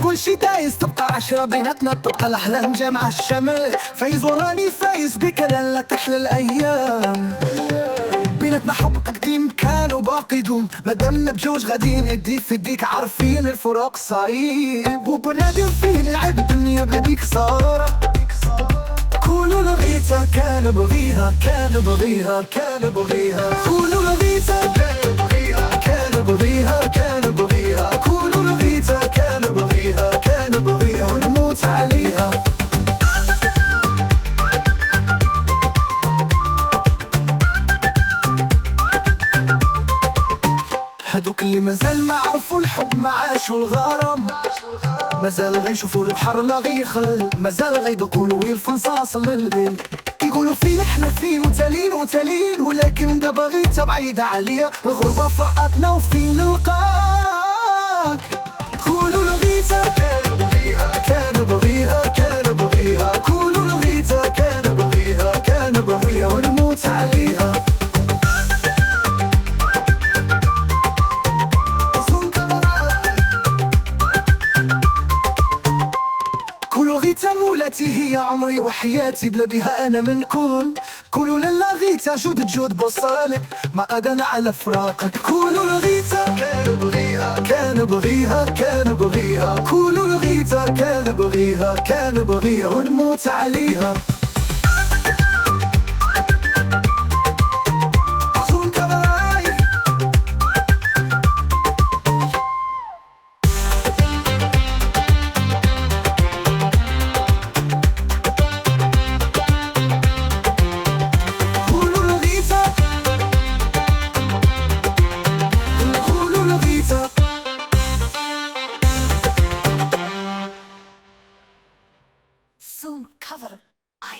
كل شي دايس تبقى عشرة بيناتنا تبقى الأحلام جامعة الشمل. فايز وراني فايز بك لا تحلى الأيام. بيناتنا حب قديم كان وباقي يدوم، مادامنا بجوج غاديين ايدي في ايديك عارفين الفراق صعيب. وبنادم فيه نلعب الدنيا بهديك صارة. كونوا لغيتها كان بغيها كان بغيها كان بغيها. كونوا لغيتها كان بغيها كان بغيها كان بغيها. كونوا لغيتها كان بغيها كان بغيها ونموت عليها. هدوك اللي مازال ما عرفوا الحب ما عاشوا الغرام، مازال غيشوفوا البحر لا غيخل، مازال غيدوقوا الويل في نصاص الليل. كيقولوا فين احنا فين وتالين وتالين، ولكن دابا غيتا بعيدة عليا الغربة فرقتنا وفين نلقاك. كونوا لغيتا كان بغيها كان بغيها كان بغيها. كونوا لغيتا كان بغيها كان بغيها ونموت عليها. كلوا غيتا مولاتي هي عمري وحياتي بلا بها انا من كون. كلوا لالا غيتا جود جود بوصالك ما ادانا على فراقك. كلوا لغيتا كان بغيها كان بغيها كان بغيها. كلوا لغيتا كان بغيها كان بغيها ونموت عليها. Soon cover. I